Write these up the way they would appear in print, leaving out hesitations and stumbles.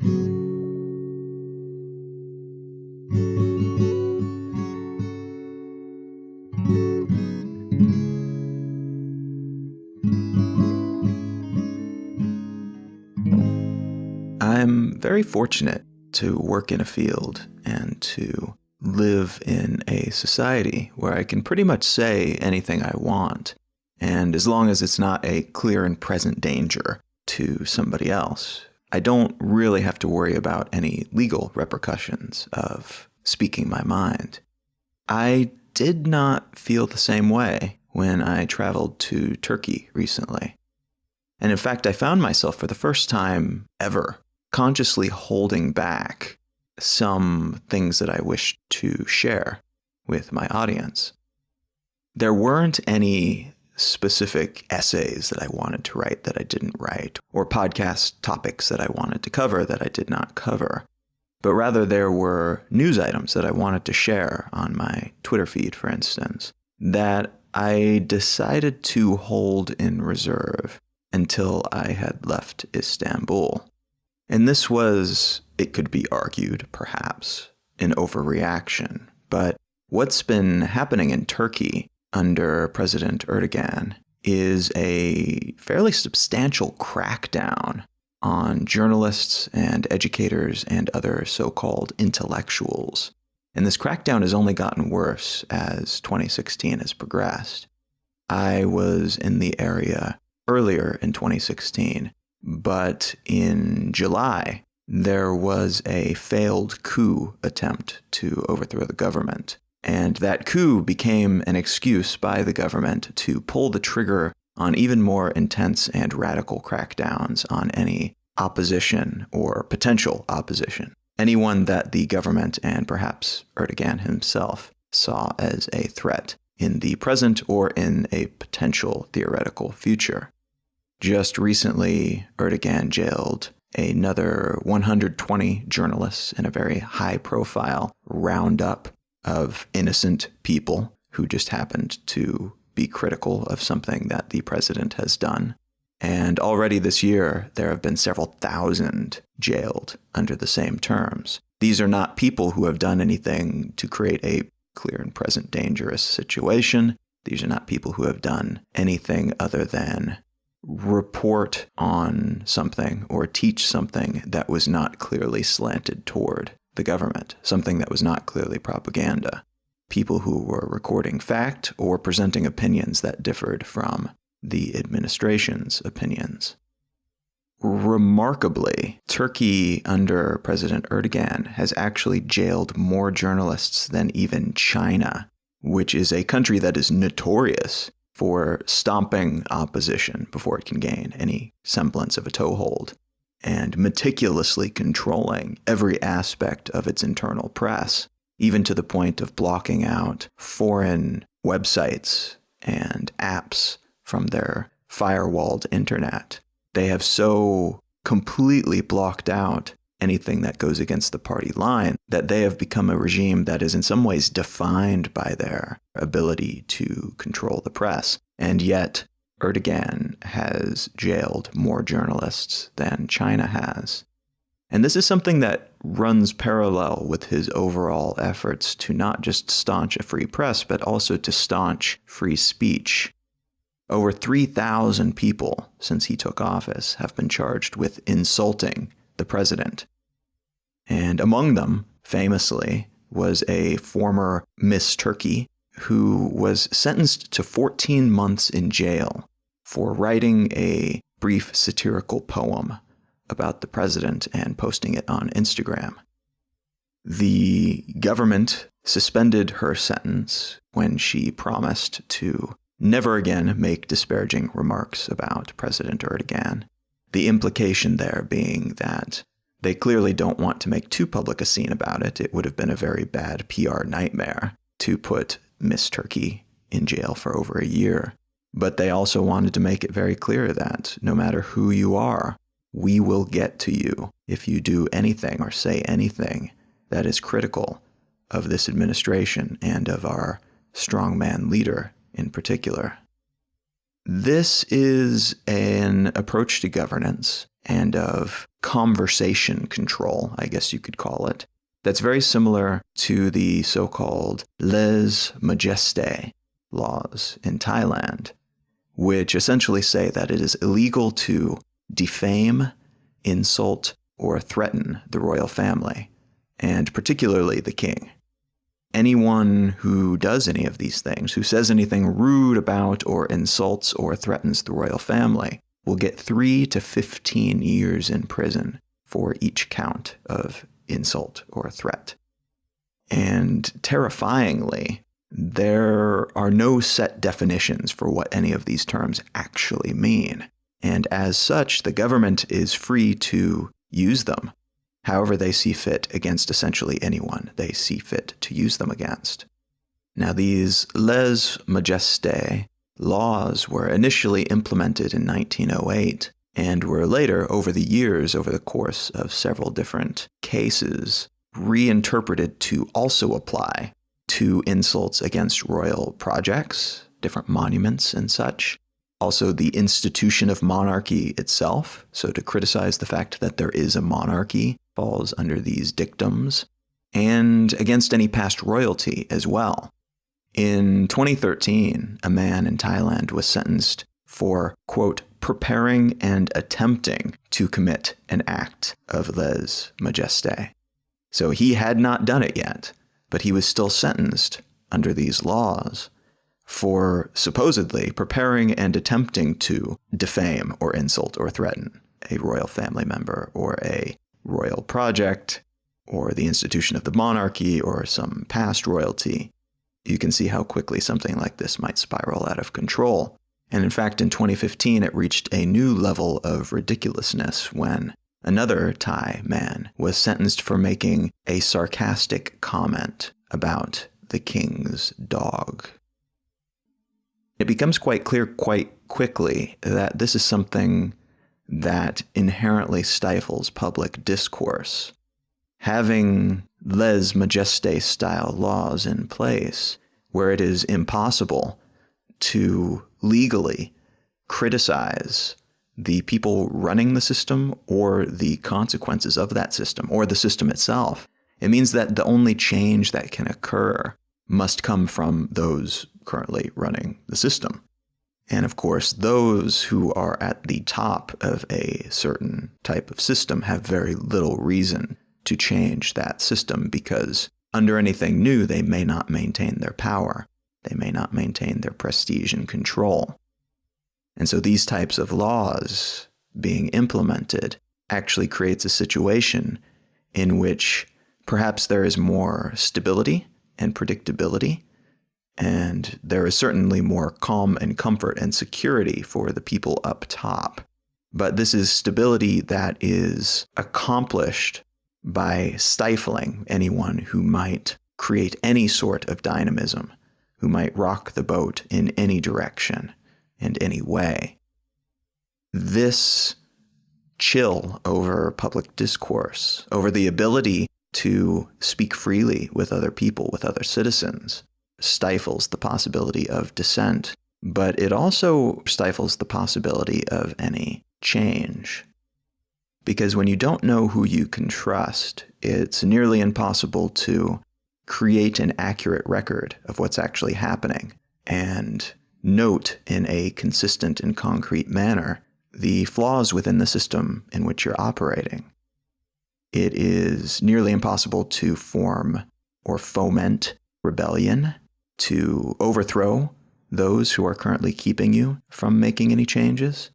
I'm very fortunate to work in a field and to live in a society where I can pretty much say anything I want, and as long as it's not a clear and present danger to somebody else, I don't really have to worry about any legal repercussions of speaking my mind. I did not feel the same way when I traveled to Turkey recently. And in fact, I found myself for the first time ever consciously holding back some things that I wished to share with my audience. There weren't any specific essays that I wanted to write that I didn't write, or podcast topics that I wanted to cover that I did not cover, but rather there were news items that I wanted to share on my Twitter feed, for instance, that I decided to hold in reserve until I had left Istanbul. And this was, it could be argued, perhaps, an overreaction. But what's been happening in Turkey under President Erdogan is a fairly substantial crackdown on journalists and educators and other so-called intellectuals. And this crackdown has only gotten worse as 2016 has progressed. I was in the area earlier in 2016, but in July, there was a failed coup attempt to overthrow the government. And that coup became an excuse by the government to pull the trigger on even more intense and radical crackdowns on any opposition or potential opposition, anyone that the government and perhaps Erdogan himself saw as a threat in the present or in a potential theoretical future. Just recently, Erdogan jailed another 120 journalists in a very high-profile roundup of innocent people who just happened to be critical of something that the president has done. And already this year, there have been several thousand jailed under the same terms. These are not people who have done anything to create a clear and present dangerous situation. These are not people who have done anything other than report on something or teach something that was not clearly slanted toward the government, something that was not clearly propaganda. People who were recording fact or presenting opinions that differed from the administration's opinions. Remarkably, Turkey under President Erdogan has actually jailed more journalists than even China, which is a country that is notorious for stomping opposition before it can gain any semblance of a toehold, and meticulously controlling every aspect of its internal press, even to the point of blocking out foreign websites and apps from their firewalled internet. They have so completely blocked out anything that goes against the party line that they have become a regime that is in some ways defined by their ability to control the press. And yet, Erdogan has jailed more journalists than China has. And this is something that runs parallel with his overall efforts to not just staunch a free press, but also to staunch free speech. Over 3,000 people since he took office have been charged with insulting the president. And among them, famously, was a former Miss Turkey who was sentenced to 14 months in jail for writing a brief satirical poem about the president and posting it on Instagram. The government suspended her sentence when she promised to never again make disparaging remarks about President Erdogan. The implication there being that they clearly don't want to make too public a scene about it. It would have been a very bad PR nightmare to put Miss Turkey in jail for over a year. But they also wanted to make it very clear that no matter who you are, we will get to you if you do anything or say anything that is critical of this administration and of our strongman leader in particular. This is an approach to governance and of conversation control, I guess you could call it, that's very similar to the so-called lèse majesté laws in Thailand, which essentially say that it is illegal to defame, insult, or threaten the royal family, and particularly the king. Anyone who does any of these things, who says anything rude about or insults or threatens the royal family, will get 3 to 15 years in prison for each count of insult or threat. And terrifyingly, there are no set definitions for what any of these terms actually mean. And as such, the government is free to use them however they see fit against essentially anyone they see fit to use them against. Now, these lèse majesté laws were initially implemented in 1908 and were later, over the years, over the course of several different cases, reinterpreted to also apply to insults against royal projects, different monuments and such. Also, the institution of monarchy itself, so to criticize the fact that there is a monarchy, falls under these dictums, and against any past royalty as well. In 2013, a man in Thailand was sentenced for, quote, preparing and attempting to commit an act of lèse majesté. So he had not done it yet, but he was still sentenced under these laws for supposedly preparing and attempting to defame or insult or threaten a royal family member or a royal project or the institution of the monarchy or some past royalty. You can see how quickly something like this might spiral out of control. And in fact, in 2015, it reached a new level of ridiculousness when another Thai man was sentenced for making a sarcastic comment about the king's dog. It becomes quite clear quite quickly that this is something that inherently stifles public discourse. Having lèse majesté style laws in place where it is impossible to legally criticize the people running the system or the consequences of that system or the system itself, it means that the only change that can occur must come from those currently running the system. And of course, those who are at the top of a certain type of system have very little reason to change that system because under anything new, they may not maintain their power. They may not maintain their prestige and control. And so these types of laws being implemented actually creates a situation in which perhaps there is more stability and predictability, and there is certainly more calm and comfort and security for the people up top. But this is stability that is accomplished by stifling anyone who might create any sort of dynamism, who might rock the boat in any direction and any way. This chill over public discourse, over the ability to speak freely with other people, with other citizens, stifles the possibility of dissent, but it also stifles the possibility of any change. Because when you don't know who you can trust, it's nearly impossible to create an accurate record of what's actually happening and note in a consistent and concrete manner the flaws within the system in which you're operating. It is nearly impossible to form or foment rebellion, to overthrow those who are currently keeping you from making any changes.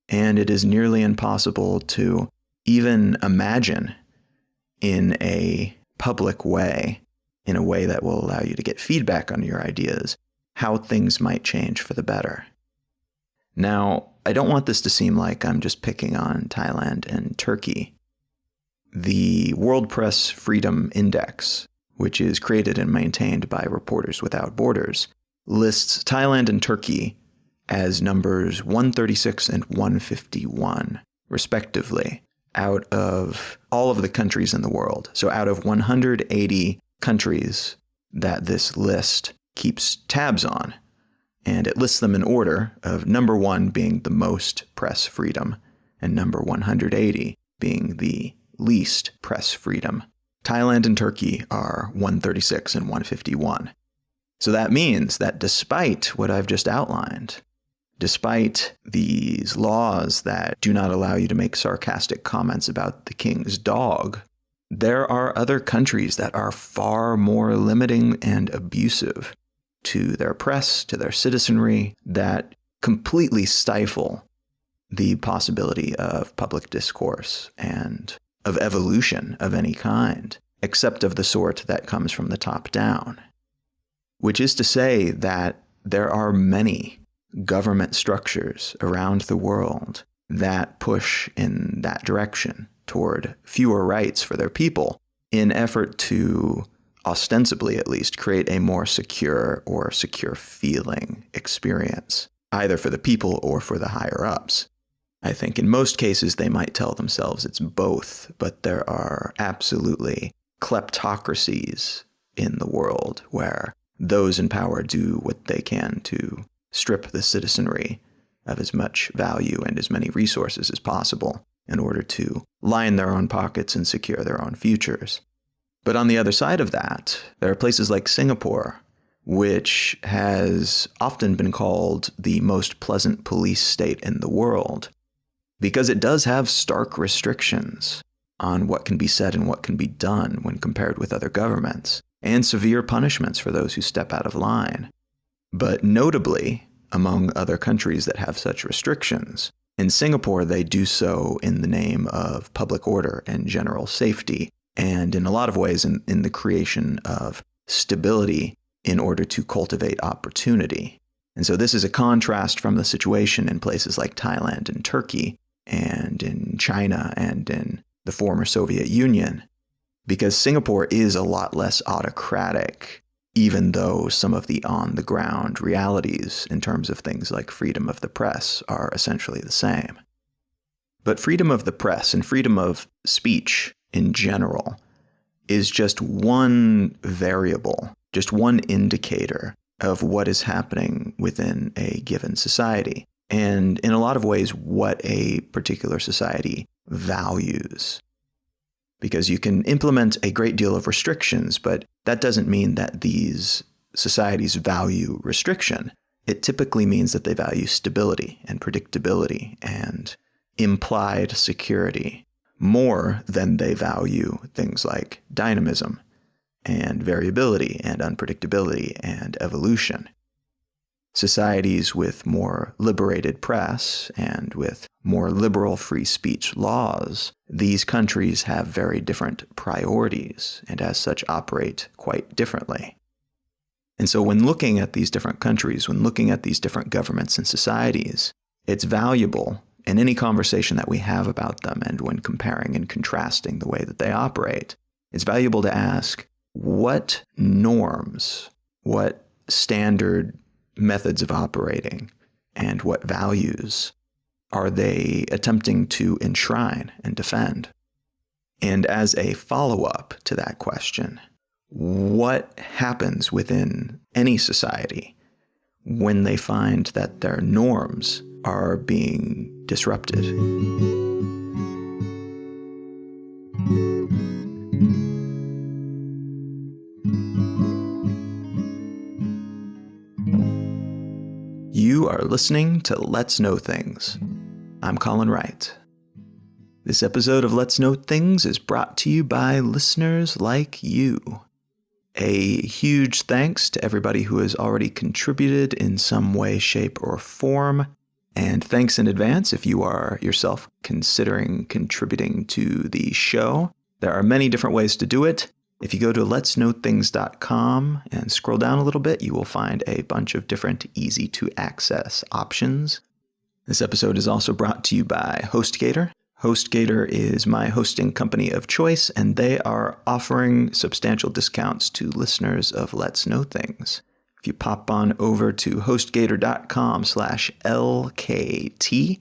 And it is nearly impossible to even imagine in a public way, in a way that will allow you to get feedback on your ideas, how things might change for the better. Now, I don't want this to seem like I'm just picking on Thailand and Turkey. The World Press Freedom Index, which is created and maintained by Reporters Without Borders, lists Thailand and Turkey as numbers 136 and 151, respectively, out of all of the countries in the world. So out of 180 countries that this list keeps tabs on, And it lists them in order of number 1 being the most press freedom, and number 180 being the least press freedom. Thailand and Turkey are 136 and 151. So that means that despite what I've just outlined, despite these laws that do not allow you to make sarcastic comments about the king's dog, there are other countries that are far more limiting and abusive to their press, to their citizenry, that completely stifle the possibility of public discourse and of evolution of any kind, except of the sort that comes from the top down. Which is to say that there are many government structures around the world that push in that direction toward fewer rights for their people in effort to, ostensibly at least, create a more secure or secure feeling experience, either for the people or for the higher-ups. I think in most cases they might tell themselves it's both, but there are absolutely kleptocracies in the world where those in power do what they can to strip the citizenry of as much value and as many resources as possible in order to line their own pockets and secure their own futures. But on the other side of that, there are places like Singapore, which has often been called the most pleasant police state in the world, because it does have stark restrictions on what can be said and what can be done when compared with other governments, and severe punishments for those who step out of line. But notably, among other countries that have such restrictions, in Singapore they do so in the name of public order and general safety, and in a lot of ways in the creation of stability in order to cultivate opportunity. And so this is a contrast from the situation in places like Thailand and Turkey, and in China and in the former Soviet Union, because Singapore is a lot less autocratic, even though some of the on-the-ground realities in terms of things like freedom of the press are essentially the same. But freedom of the press and freedom of speech in general is just one variable, just one indicator of what is happening within a given society, and in a lot of ways what a particular society values. Because you can implement a great deal of restrictions, but that doesn't mean that these societies value restriction. It typically means that they value stability and predictability and implied security more than they value things like dynamism and variability and unpredictability and evolution. Societies with more liberated press and with more liberal free speech laws, these countries have very different priorities and as such operate quite differently. And so when looking at these different countries, when looking at these different governments and societies, it's valuable in any conversation that we have about them and when comparing and contrasting the way that they operate, it's valuable to ask what norms, what standard methods of operating, and what values are they attempting to enshrine and defend? And as a follow-up to that question, what happens within any society when they find that their norms are being disrupted? You are listening to Let's Know Things. I'm Colin Wright. This episode of Let's Know Things is brought to you by listeners like you. A huge thanks to everybody who has already contributed in some way, shape, or form. And thanks in advance if you are yourself considering contributing to the show. There are many different ways to do it. If you go to letsknowthings.com and scroll down a little bit, you will find a bunch of different easy-to-access options. This episode is also brought to you by HostGator. HostGator is my hosting company of choice, and they are offering substantial discounts to listeners of Let's Know Things. If you pop on over to hostgator.com/LKT,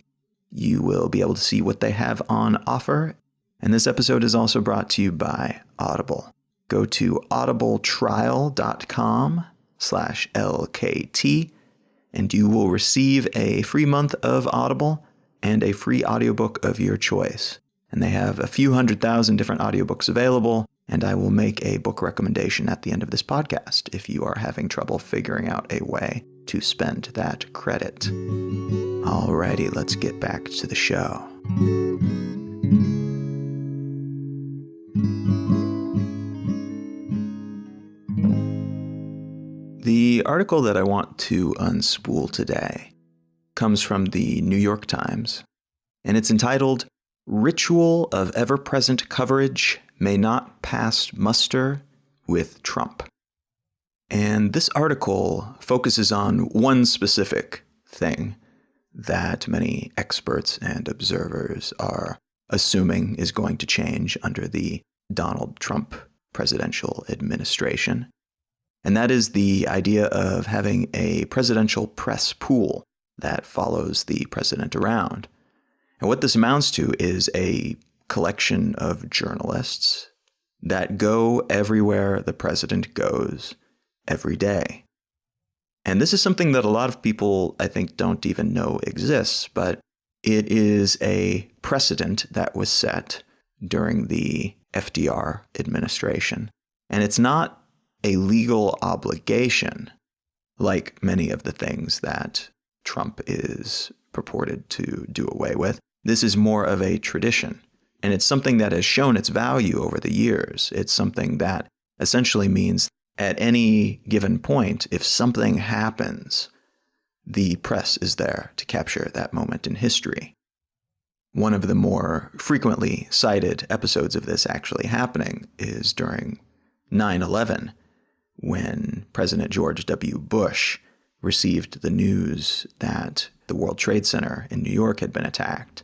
you will be able to see what they have on offer. And this episode is also brought to you by Audible. Go to audibletrial.com/LKT and you will receive a free month of Audible and a free audiobook of your choice. And they have a few 100,000 different audiobooks available, and I will make a book recommendation at the end of this podcast if you are having trouble figuring out a way to spend that credit. Alrighty, let's get back to the show. The article that I want to unspool today comes from the New York Times, and it's entitled, "Ritual of Ever-Present Coverage May Not Pass Muster with Trump." And this article focuses on one specific thing that many experts and observers are assuming is going to change under the Donald Trump presidential administration. And that is the idea of having a presidential press pool that follows the president around. And what this amounts to is a collection of journalists that go everywhere the president goes every day. And this is something that a lot of people, I think, don't even know exists, but it is a precedent that was set during the FDR administration. And it's not a legal obligation like many of the things that Trump is purported to do away with. This is more of a tradition, and it's something that has shown its value over the years. It's something that essentially means at any given point, if something happens, the press is there to capture that moment in history. One of the more frequently cited episodes of this actually happening is during 9/11, when President George W. Bush received the news that the World Trade Center in New York had been attacked.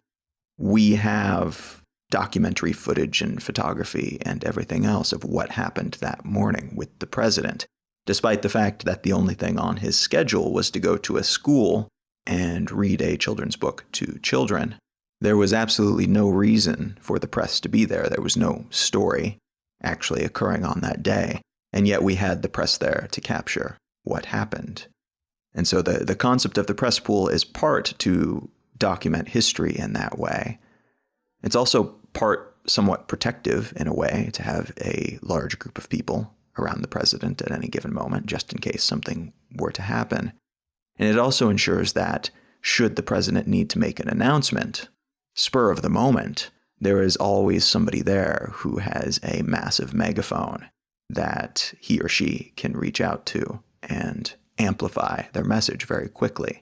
We have documentary footage and photography and everything else of what happened that morning with the president, despite the fact that the only thing on his schedule was to go to a school and read a children's book to children. There was absolutely no reason for the press to be there. There was no story actually occurring on that day. And yet we had the press there to capture what happened. And so the concept of the press pool is part to document history in that way. It's also part somewhat protective in a way to have a large group of people around the president at any given moment, just in case something were to happen. And it also ensures that should the president need to make an announcement, spur of the moment, there is always somebody there who has a massive megaphone that he or she can reach out to and amplify their message very quickly.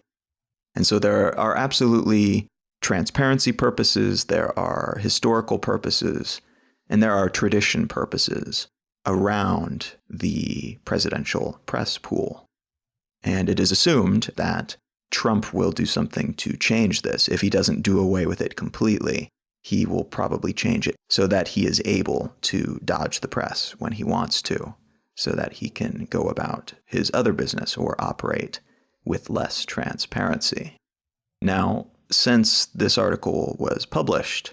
And so there are absolutely transparency purposes, there are historical purposes, and there are tradition purposes around the presidential press pool. And it is assumed that Trump will do something to change this. If he doesn't do away with it completely, he will probably change it so that he is able to dodge the press when he wants to, so that he can go about his other business or operate with less transparency. Now, since this article was published,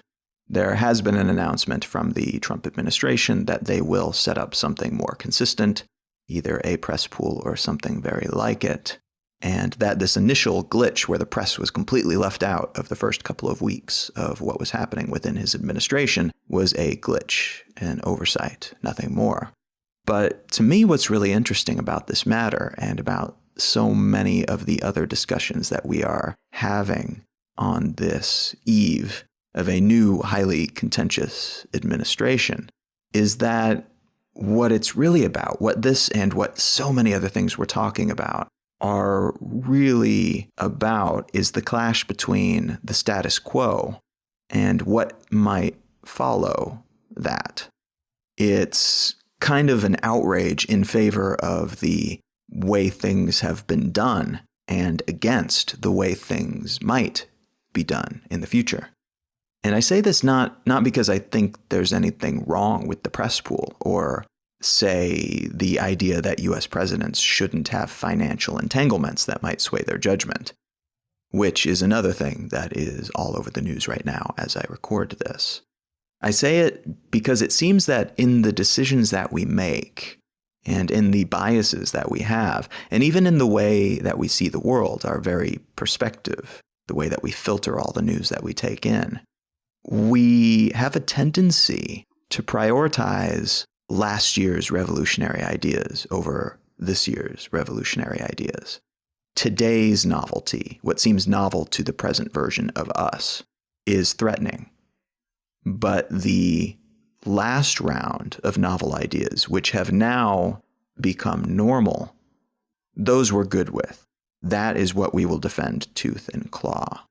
there has been an announcement from the Trump administration that they will set up something more consistent, either a press pool or something very like it, and that this initial glitch where the press was completely left out of the first couple of weeks of what was happening within his administration was a glitch, an oversight, nothing more. But to me, what's really interesting about this matter and about so many of the other discussions that we are having on this eve of a new, highly contentious administration is that what it's really about, what this and what so many other things we're talking about are really about, is the clash between the status quo and what might follow that. It's kind of an outrage in favor of the way things have been done and against the way things might be done in the future. And I say this not because I think there's anything wrong with the press pool or say the idea that U.S. presidents shouldn't have financial entanglements that might sway their judgment, which is another thing that is all over the news right now as I record this. I say it because it seems that in the decisions that we make and in the biases that we have, and even in the way that we see the world, our very perspective, the way that we filter all the news that we take in, we have a tendency to prioritize last year's revolutionary ideas over this year's revolutionary ideas. Today's novelty, what seems novel to the present version of us, is threatening. But the last round of novel ideas, which have now become normal, those we're good with. That is what we will defend tooth and claw.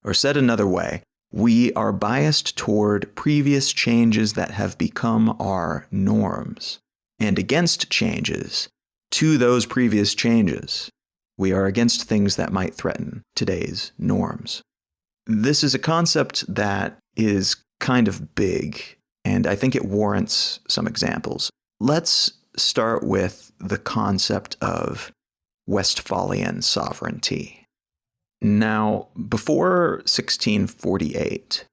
Or said another way, we are biased toward previous changes that have become our norms, and against changes to those previous changes. We are against things that might threaten today's norms. This is a concept that is kind of big, and I think it warrants some examples. Let's start with the concept of Westphalian sovereignty. Now, before 1648,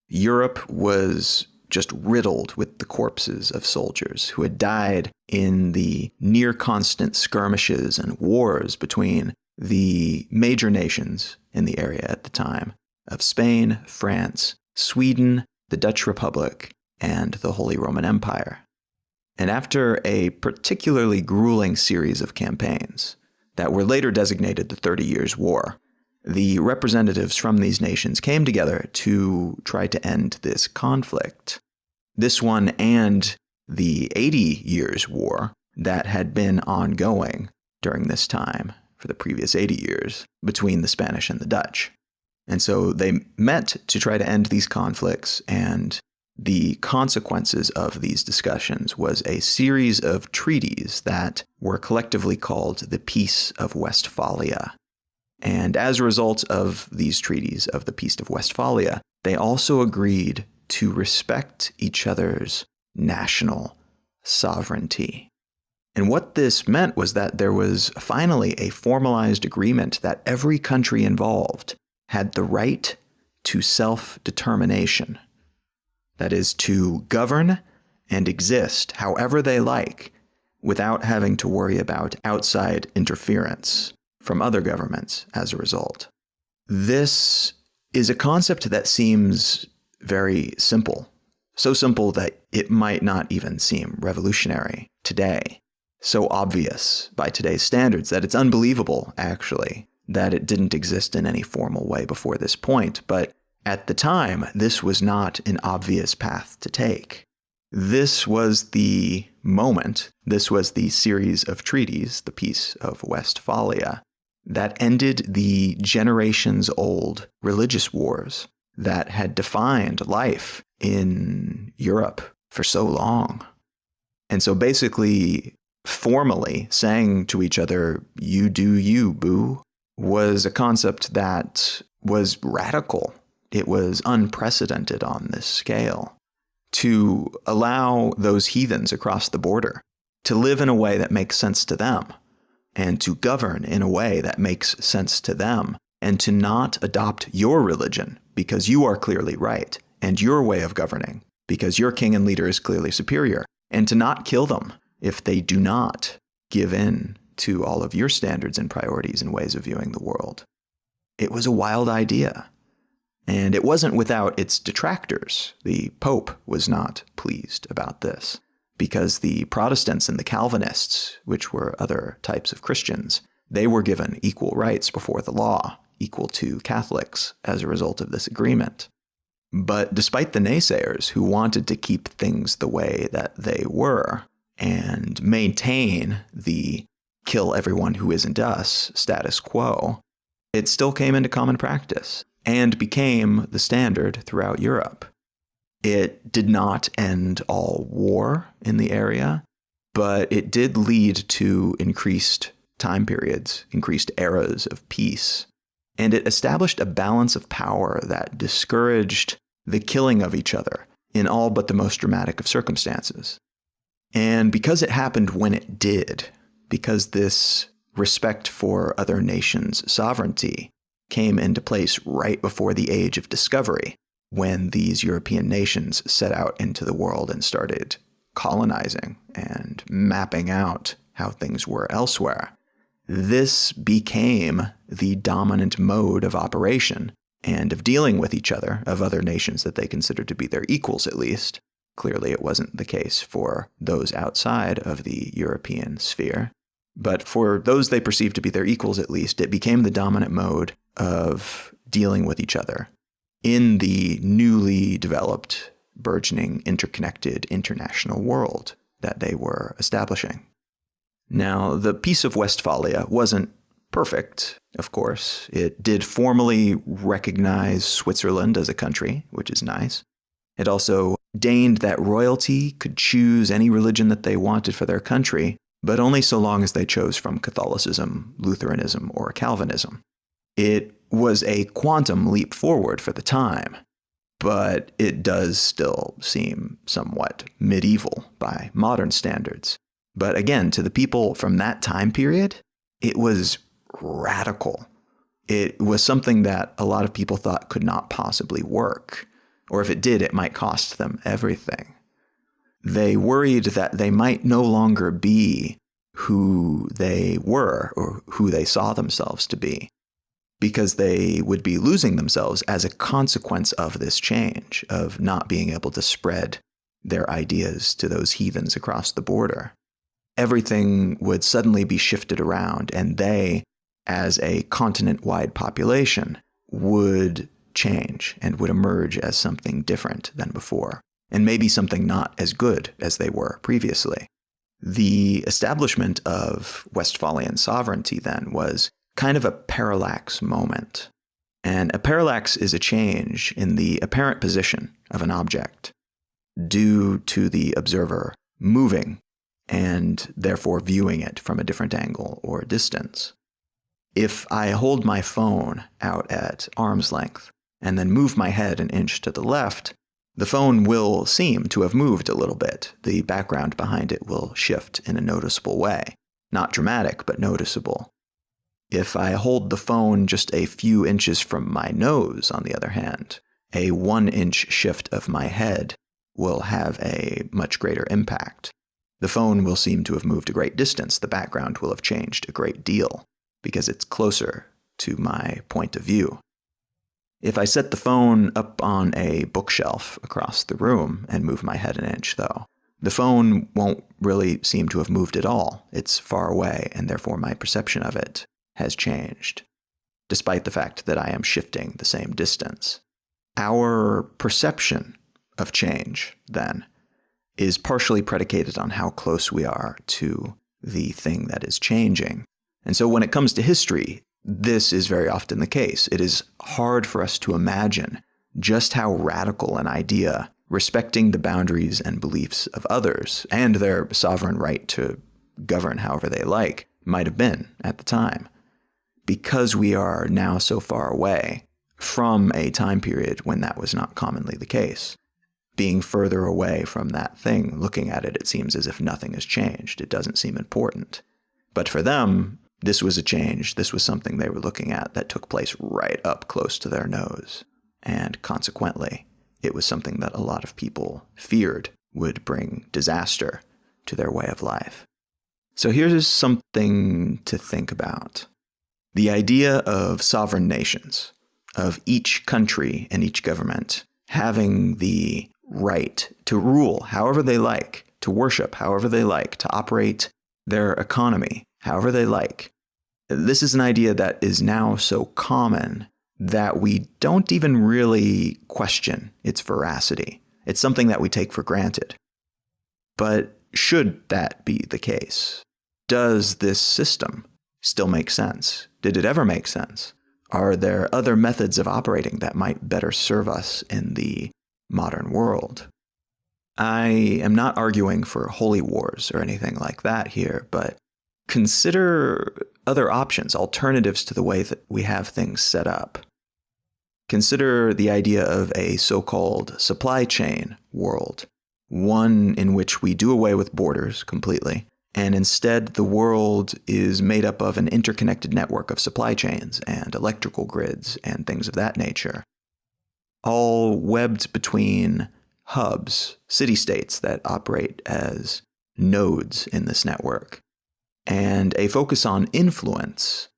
Europe was just riddled with the corpses of soldiers who had died in the near-constant skirmishes and wars between the major nations in the area at the time of Spain, France, Sweden, the Dutch Republic, and the Holy Roman Empire. And after a particularly grueling series of campaigns that were later designated the 30 Years' War, the representatives from these nations came together to try to end this conflict. This one and the 80 Years' War that had been ongoing during this time for the previous 80 years between the Spanish and the Dutch. And so they met to try to end these conflicts, and the consequences of these discussions was a series of treaties that were collectively called the Peace of Westphalia. And as a result of these treaties of the Peace of Westphalia, they also agreed to respect each other's national sovereignty. And what this meant was that there was finally a formalized agreement that every country involved had the right to self-determination. That is, to govern and exist however they like without having to worry about outside interference from other governments as a result. This is a concept that seems very simple, so simple that it might not even seem revolutionary today, so obvious by today's standards that it's unbelievable, actually, that it didn't exist in any formal way before this point. But at the time, this was not an obvious path to take. This was the moment, this was the series of treaties, the Peace of Westphalia, that ended the generations-old religious wars that had defined life in Europe for so long. And so basically, formally saying to each other, "You do you, boo," was a concept that was radical. It was unprecedented on this scale. To allow those heathens across the border to live in a way that makes sense to them, and to govern in a way that makes sense to them, and to not adopt your religion because you are clearly right, and your way of governing because your king and leader is clearly superior, and to not kill them if they do not give in to all of your standards and priorities and ways of viewing the world. It was a wild idea. And it wasn't without its detractors. The Pope was not pleased about this, because the Protestants and the Calvinists, which were other types of Christians, they were given equal rights before the law, equal to Catholics, as a result of this agreement. But despite the naysayers who wanted to keep things the way that they were and maintain the kill everyone who isn't us status quo, it still came into common practice and became the standard throughout Europe. It did not end all war in the area, but it did lead to increased time periods, increased eras of peace, and it established a balance of power that discouraged the killing of each other in all but the most dramatic of circumstances. And because it happened when it did, because this respect for other nations' sovereignty came into place right before the age of discovery, when these European nations set out into the world and started colonizing and mapping out how things were elsewhere. This became the dominant mode of operation and of dealing with each other, of other nations that they considered to be their equals at least. Clearly it wasn't the case for those outside of the European sphere. But for those they perceived to be their equals at least, it became the dominant mode of dealing with each other in the newly developed, burgeoning, interconnected international world that they were establishing. Now, the Peace of Westphalia wasn't perfect, of course. It did formally recognize Switzerland as a country, which is nice. It also deigned that royalty could choose any religion that they wanted for their country, but only so long as they chose from Catholicism, Lutheranism, or Calvinism. It was a quantum leap forward for the time, but it does still seem somewhat medieval by modern standards. But again, to the people from that time period, it was radical. It was something that a lot of people thought could not possibly work, or if it did, it might cost them everything. They worried that they might no longer be who they were or who they saw themselves to be, because they would be losing themselves as a consequence of this change, of not being able to spread their ideas to those heathens across the border. Everything would suddenly be shifted around, and they, as a continent-wide population, would change and would emerge as something different than before, and maybe something not as good as they were previously. The establishment of Westphalian sovereignty then was kind of a parallax moment. And a parallax is a change in the apparent position of an object due to the observer moving and therefore viewing it from a different angle or distance. If I hold my phone out at arm's length and then move my head an inch to the left, the phone will seem to have moved a little bit. The background behind it will shift in a noticeable way. Not dramatic, but noticeable. If I hold the phone just a few inches from my nose, on the other hand, a 1-inch shift of my head will have a much greater impact. The phone will seem to have moved a great distance. The background will have changed a great deal because it's closer to my point of view. If I set the phone up on a bookshelf across the room and move my head an inch, though, the phone won't really seem to have moved at all. It's far away, and therefore my perception of it has changed, despite the fact that I am shifting the same distance. Our perception of change, then, is partially predicated on how close we are to the thing that is changing. And so when it comes to history, this is very often the case. It is hard for us to imagine just how radical an idea, respecting the boundaries and beliefs of others and their sovereign right to govern however they like, might have been at the time. Because we are now so far away from a time period when that was not commonly the case. Being further away from that thing, looking at it, it seems as if nothing has changed. It doesn't seem important. But for them, this was a change. This was something they were looking at that took place right up close to their nose. And consequently, it was something that a lot of people feared would bring disaster to their way of life. So here's something to think about. The idea of sovereign nations, of each country and each government having the right to rule however they like, to worship however they like, to operate their economy however they like. This is an idea that is now so common that we don't even really question its veracity. It's something that we take for granted. But should that be the case? Does this system still make sense? Did it ever make sense? Are there other methods of operating that might better serve us in the modern world? I am not arguing for holy wars or anything like that here, but consider other options, alternatives to the way that we have things set up. Consider the idea of a so-called supply chain world, one in which we do away with borders completely, and instead the world is made up of an interconnected network of supply chains and electrical grids and things of that nature, all webbed between hubs, city-states that operate as nodes in this network, and a focus on influence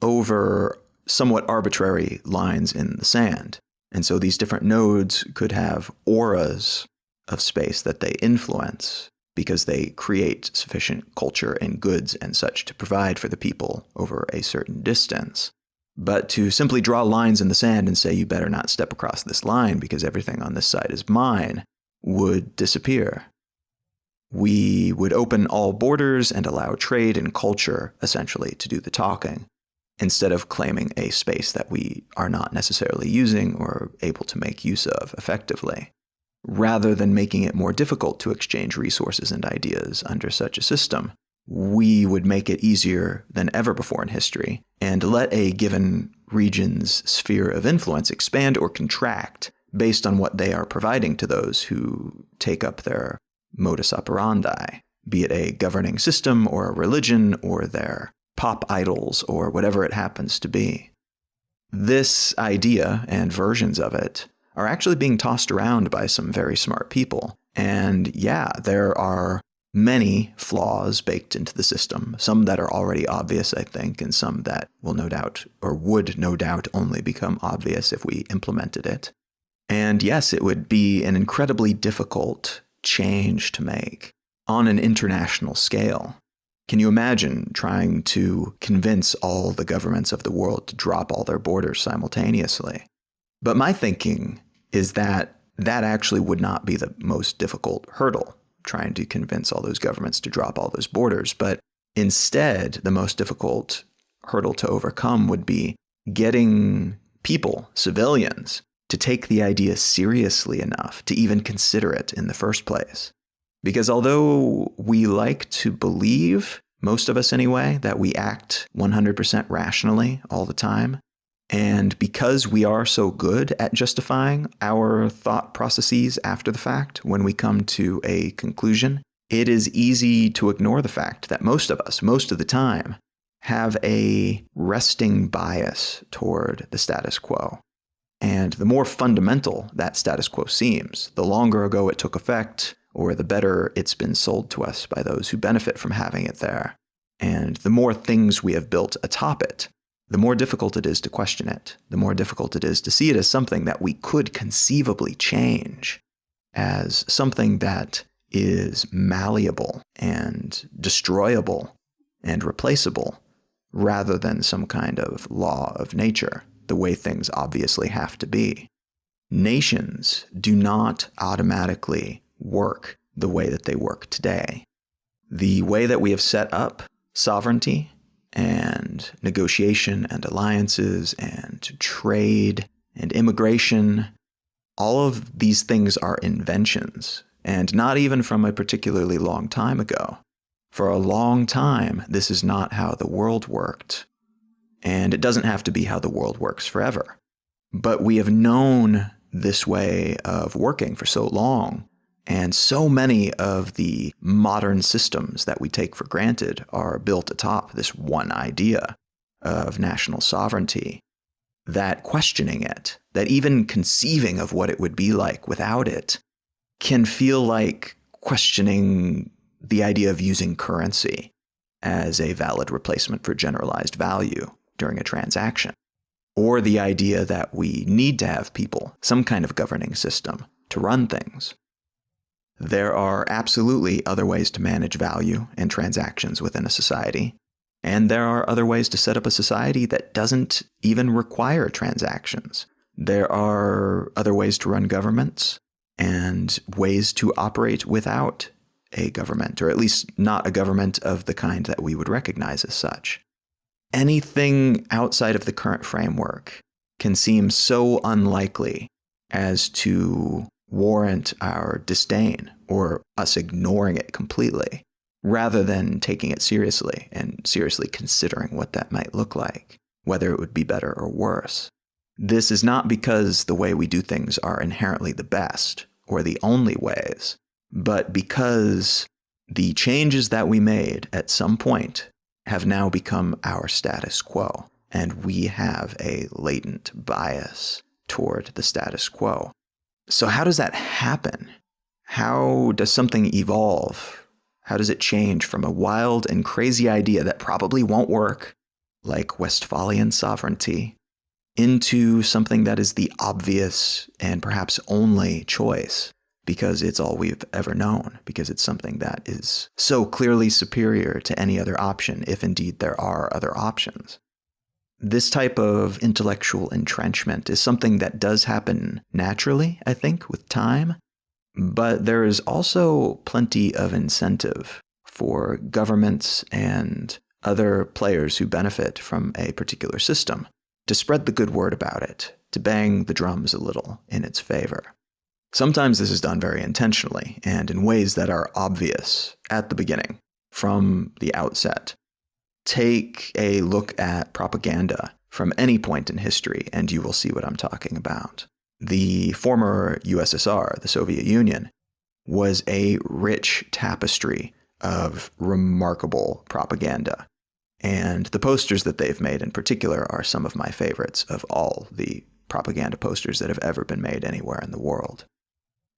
over somewhat arbitrary lines in the sand. And so these different nodes could have auras of space that they influence because they create sufficient culture and goods and such to provide for the people over a certain distance. But to simply draw lines in the sand and say, you better not step across this line because everything on this side is mine, would disappear. We would open all borders and allow trade and culture, essentially, to do the talking, instead of claiming a space that we are not necessarily using or able to make use of effectively. Rather than making it more difficult to exchange resources and ideas under such a system, we would make it easier than ever before in history and let a given region's sphere of influence expand or contract based on what they are providing to those who take up their modus operandi, be it a governing system or a religion or their pop idols or whatever it happens to be. This idea and versions of it are actually being tossed around by some very smart people. And yeah, there are many flaws baked into the system, some that are already obvious, I think, and some that will no doubt, or would no doubt only become obvious if we implemented it. And yes, it would be an incredibly difficult change to make on an international scale. Can you imagine trying to convince all the governments of the world to drop all their borders simultaneously? But my thinking is that that actually would not be the most difficult hurdle, trying to convince all those governments to drop all those borders. But instead, the most difficult hurdle to overcome would be getting people, civilians, to take the idea seriously enough to even consider it in the first place. Because although we like to believe, most of us anyway, that we act 100% rationally all the time, and because we are so good at justifying our thought processes after the fact when we come to a conclusion, it is easy to ignore the fact that most of us, most of the time, have a resting bias toward the status quo. And the more fundamental that status quo seems, the longer ago it took effect, or the better it's been sold to us by those who benefit from having it there. And the more things we have built atop it, the more difficult it is to question it, the more difficult it is to see it as something that we could conceivably change, as something that is malleable and destroyable and replaceable, rather than some kind of law of nature, the way things obviously have to be. Nations do not automatically work the way that they work today. The way that we have set up sovereignty and negotiation and alliances and trade and immigration, all of these things are inventions, and not even from a particularly long time ago. For a long time, this is not how the world worked. And it doesn't have to be how the world works forever. But we have known this way of working for so long, and so many of the modern systems that we take for granted are built atop this one idea of national sovereignty, that questioning it, that even conceiving of what it would be like without it, can feel like questioning the idea of using currency as a valid replacement for generalized value during a transaction, or the idea that we need to have people, some kind of governing system, to run things. There are absolutely other ways to manage value and transactions within a society, and there are other ways to set up a society that doesn't even require transactions. There are other ways to run governments and ways to operate without a government, or at least not a government of the kind that we would recognize as such. Anything outside of the current framework can seem so unlikely as to warrant our disdain or us ignoring it completely, rather than taking it seriously and seriously considering what that might look like, whether it would be better or worse. This is not because the way we do things are inherently the best or the only ways, but because the changes that we made at some point have now become our status quo, and we have a latent bias toward the status quo. So how does that happen? How does something evolve? How does it change from a wild and crazy idea that probably won't work, like Westphalian sovereignty, into something that is the obvious and perhaps only choice, because it's all we've ever known, because it's something that is so clearly superior to any other option, if indeed there are other options? This type of intellectual entrenchment is something that does happen naturally, I think, with time, but there is also plenty of incentive for governments and other players who benefit from a particular system to spread the good word about it, to bang the drums a little in its favor. Sometimes this is done very intentionally and in ways that are obvious at the beginning, from the outset. Take a look at propaganda from any point in history, and you will see what I'm talking about. The former USSR, the Soviet Union, was a rich tapestry of remarkable propaganda. And the posters that they've made in particular are some of my favorites of all the propaganda posters that have ever been made anywhere in the world.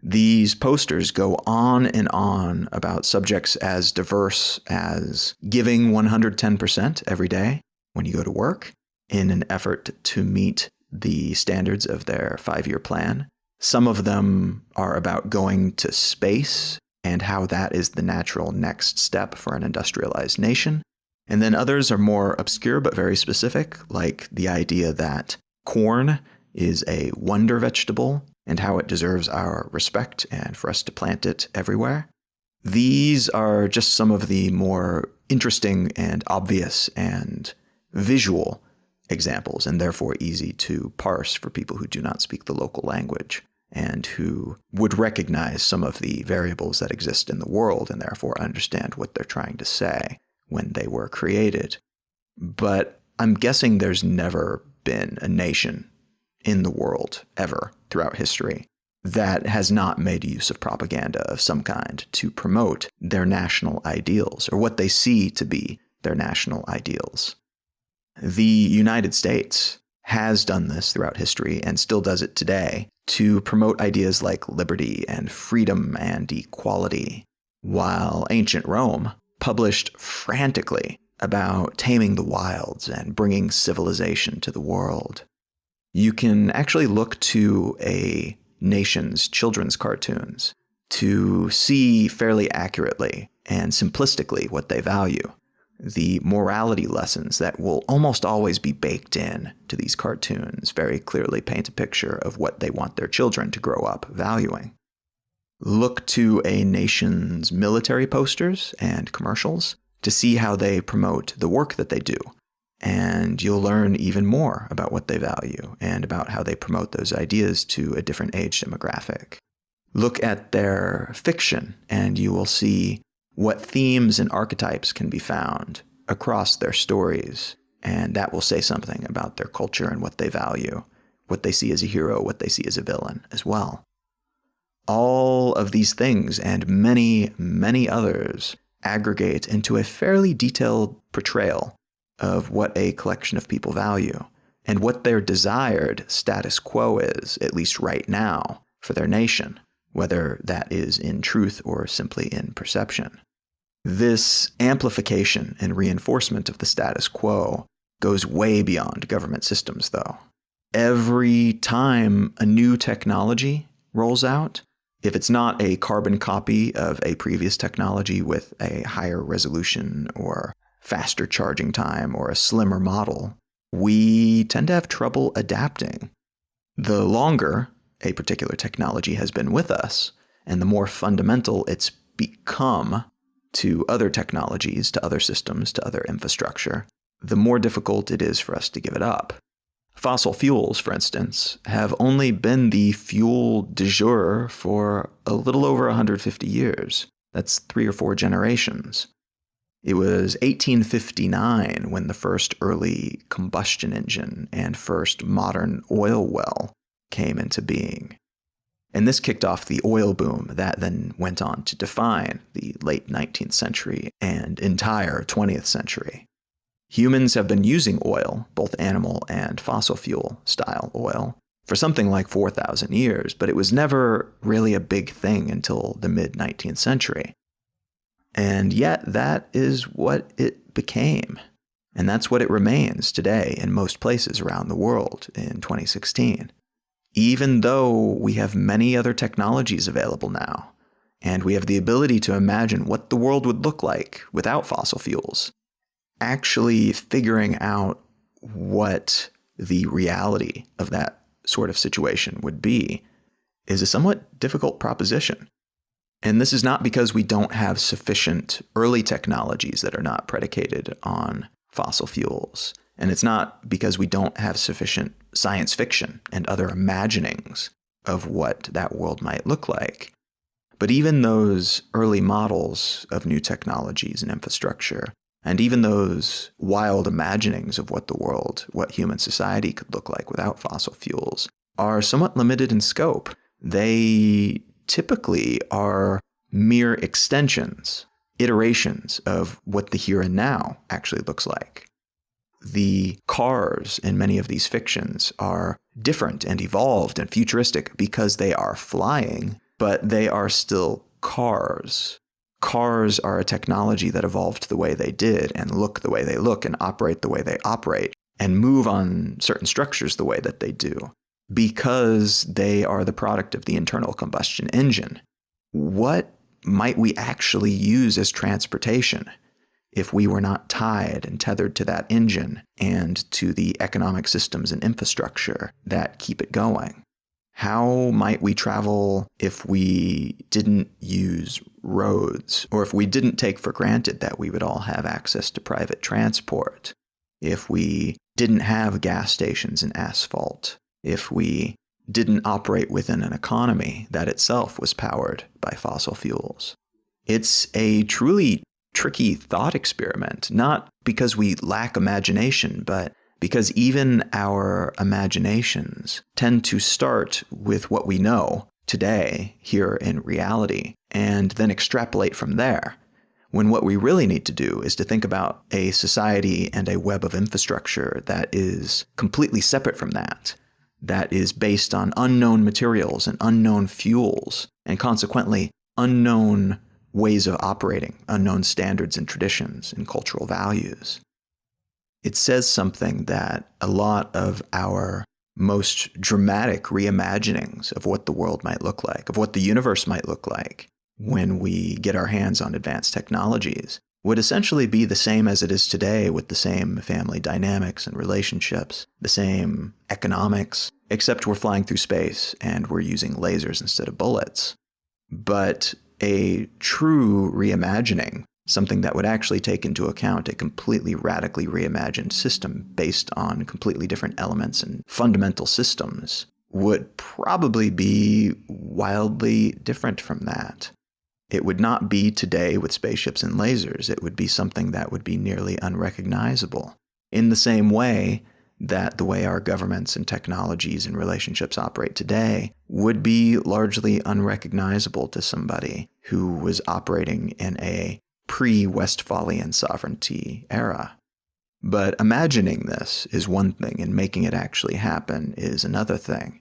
These posters go on and on about subjects as diverse as giving 110% every day when you go to work in an effort to meet the standards of their 5-year plan. Some of them are about going to space and how that is the natural next step for an industrialized nation. And then others are more obscure but very specific, like the idea that corn is a wonder vegetable and how it deserves our respect and for us to plant it everywhere. These are just some of the more interesting and obvious and visual examples, and therefore easy to parse for people who do not speak the local language and who would recognize some of the variables that exist in the world and therefore understand what they're trying to say when they were created. But I'm guessing there's never been a nation in the world ever throughout history that has not made use of propaganda of some kind to promote their national ideals or what they see to be their national ideals. The United States has done this throughout history and still does it today to promote ideas like liberty and freedom and equality, while ancient Rome published frantically about taming the wilds and bringing civilization to the world. You can actually look to a nation's children's cartoons to see fairly accurately and simplistically what they value. The morality lessons that will almost always be baked in to these cartoons very clearly paint a picture of what they want their children to grow up valuing. Look to a nation's military posters and commercials to see how they promote the work that they do, and you'll learn even more about what they value and about how they promote those ideas to a different age demographic. Look at their fiction, and you will see what themes and archetypes can be found across their stories, and that will say something about their culture and what they value, what they see as a hero, what they see as a villain as well. All of these things and many, many others aggregate into a fairly detailed portrayal of what a collection of people value and what their desired status quo is, at least right now, for their nation, whether that is in truth or simply in perception. This amplification and reinforcement of the status quo goes way beyond government systems, though. Every time a new technology rolls out, if it's not a carbon copy of a previous technology with a higher resolution or faster charging time or a slimmer model, we tend to have trouble adapting. The longer a particular technology has been with us, and the more fundamental it's become to other technologies, to other systems, to other infrastructure, the more difficult it is for us to give it up. Fossil fuels, for instance, have only been the fuel du jour for a little over 150 years. That's 3 or 4 generations. It was 1859 when the first early combustion engine and first modern oil well came into being. And this kicked off the oil boom that then went on to define the late 19th century and entire 20th century. Humans have been using oil, both animal and fossil fuel style oil, for something like 4,000 years, but it was never really a big thing until the mid-19th century. And yet that is what it became. And that's what it remains today in most places around the world in 2016. Even though we have many other technologies available now, and we have the ability to imagine what the world would look like without fossil fuels, actually figuring out what the reality of that sort of situation would be is a somewhat difficult proposition. And this is not because we don't have sufficient early technologies that are not predicated on fossil fuels. And it's not because we don't have sufficient science fiction and other imaginings of what that world might look like. But even those early models of new technologies and infrastructure, and even those wild imaginings of what the world, what human society could look like without fossil fuels, are somewhat limited in scope. They typically are mere extensions, iterations of what the here and now actually looks like. The cars in many of these fictions are different and evolved and futuristic because they are flying, but they are still cars. Cars are a technology that evolved the way they did and look the way they look and operate the way they operate and move on certain structures the way that they do because they are the product of the internal combustion engine. What might we actually use as transportation if we were not tied and tethered to that engine and to the economic systems and infrastructure that keep it going? How might we travel if we didn't use roads, or if we didn't take for granted that we would all have access to private transport, if we didn't have gas stations and asphalt, if we didn't operate within an economy that itself was powered by fossil fuels? It's a truly tricky thought experiment, not because we lack imagination, but because even our imaginations tend to start with what we know today, here in reality, and then extrapolate from there, when what we really need to do is to think about a society and a web of infrastructure that is completely separate from that is based on unknown materials and unknown fuels, and consequently unknown ways of operating, unknown standards and traditions and cultural values. It says something that a lot of our most dramatic reimaginings of what the world might look like, of what the universe might look like when we get our hands on advanced technologies, would essentially be the same as it is today, with the same family dynamics and relationships, the same economics, except we're flying through space and we're using lasers instead of bullets. But a true reimagining, something that would actually take into account a completely radically reimagined system based on completely different elements and fundamental systems, would probably be wildly different from that. It would not be today with spaceships and lasers. It would be something that would be nearly unrecognizable, in the same way that the way our governments and technologies and relationships operate today would be largely unrecognizable to somebody who was operating in a pre-Westphalian sovereignty era. But imagining this is one thing, and making it actually happen is another thing.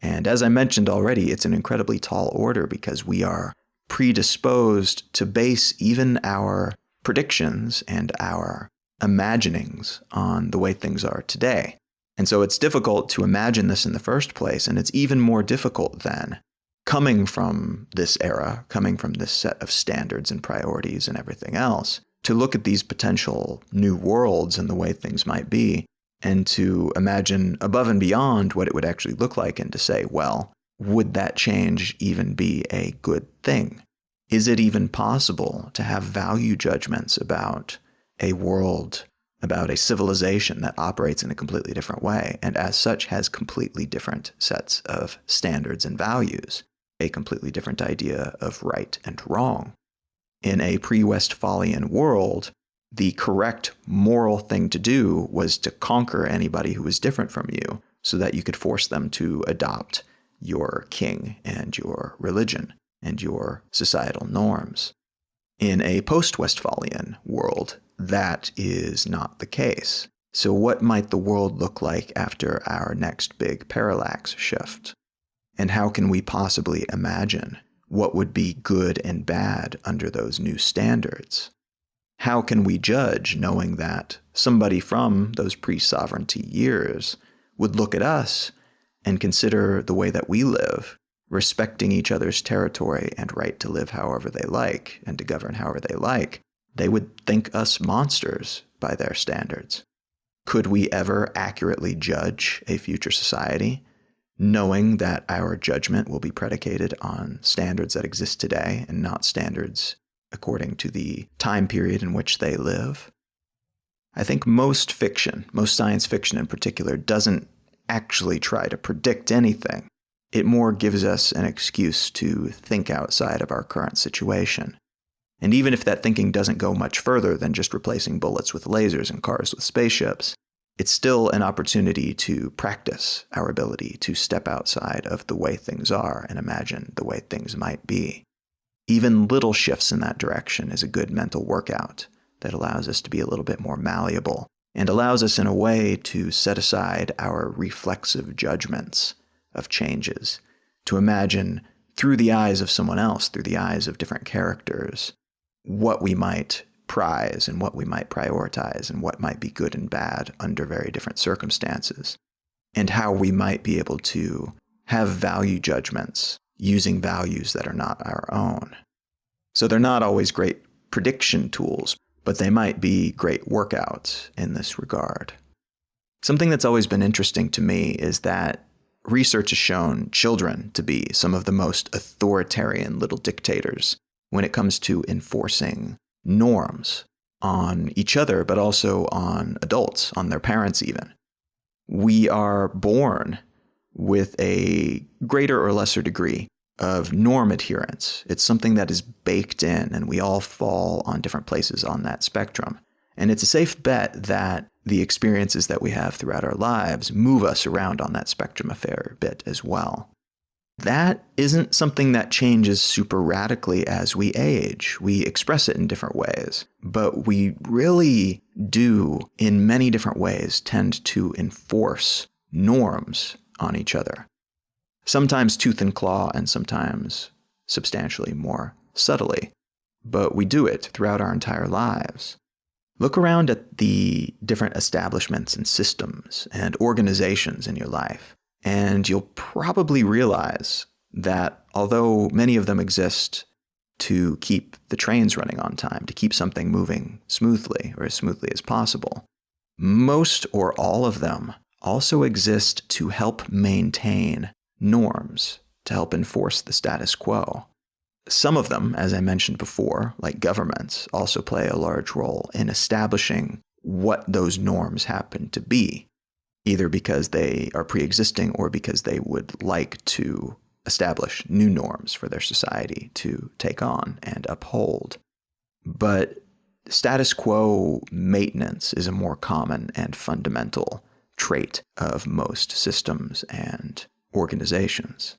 And as I mentioned already, it's an incredibly tall order because we are predisposed to base even our predictions and our imaginings on the way things are today. And so it's difficult to imagine this in the first place, and it's even more difficult then, coming from this era, coming from this set of standards and priorities and everything else, to look at these potential new worlds and the way things might be, and to imagine above and beyond what it would actually look like, and to say, well, would that change even be a good thing? Is it even possible to have value judgments about a world, about a civilization that operates in a completely different way, and as such has completely different sets of standards and values, a completely different idea of right and wrong? In a pre-Westphalian world, the correct moral thing to do was to conquer anybody who was different from you so that you could force them to adopt your king and your religion and your societal norms. In a post-Westphalian world, that is not the case. So what might the world look like after our next big parallax shift? And how can we possibly imagine what would be good and bad under those new standards? How can we judge knowing that somebody from those pre-sovereignty years would look at us and consider the way that we live, respecting each other's territory and right to live however they like and to govern however they like? They would think us monsters by their standards. Could we ever accurately judge a future society, knowing that our judgment will be predicated on standards that exist today and not standards according to the time period in which they live? I think most fiction, most science fiction in particular, doesn't actually try to predict anything. It more gives us an excuse to think outside of our current situation. And even if that thinking doesn't go much further than just replacing bullets with lasers and cars with spaceships, it's still an opportunity to practice our ability to step outside of the way things are and imagine the way things might be. Even little shifts in that direction is a good mental workout that allows us to be a little bit more malleable and allows us in a way to set aside our reflexive judgments of changes, to imagine through the eyes of someone else, through the eyes of different characters, what we might prize and what we might prioritize and what might be good and bad under very different circumstances, and how we might be able to have value judgments using values that are not our own. So they're not always great prediction tools, but they might be great workouts in this regard. Something that's always been interesting to me is that research has shown children to be some of the most authoritarian little dictators when it comes to enforcing norms on each other, but also on adults, on their parents even. We are born with a greater or lesser degree of norm adherence. It's something that is baked in, and we all fall on different places on that spectrum. And it's a safe bet that the experiences that we have throughout our lives move us around on that spectrum a fair bit as well. That isn't something that changes super radically as we age. We express it in different ways, but we really do, in many different ways, tend to enforce norms on each other. Sometimes tooth and claw, and sometimes substantially more subtly, but we do it throughout our entire lives. Look around at the different establishments and systems and organizations in your life, and you'll probably realize that although many of them exist to keep the trains running on time, to keep something moving smoothly or as smoothly as possible, most or all of them also exist to help maintain norms, to help enforce the status quo. Some of them, as I mentioned before, like governments, also play a large role in establishing what those norms happen to be, either because they are pre-existing or because they would like to establish new norms for their society to take on and uphold. But status quo maintenance is a more common and fundamental trait of most systems and organizations.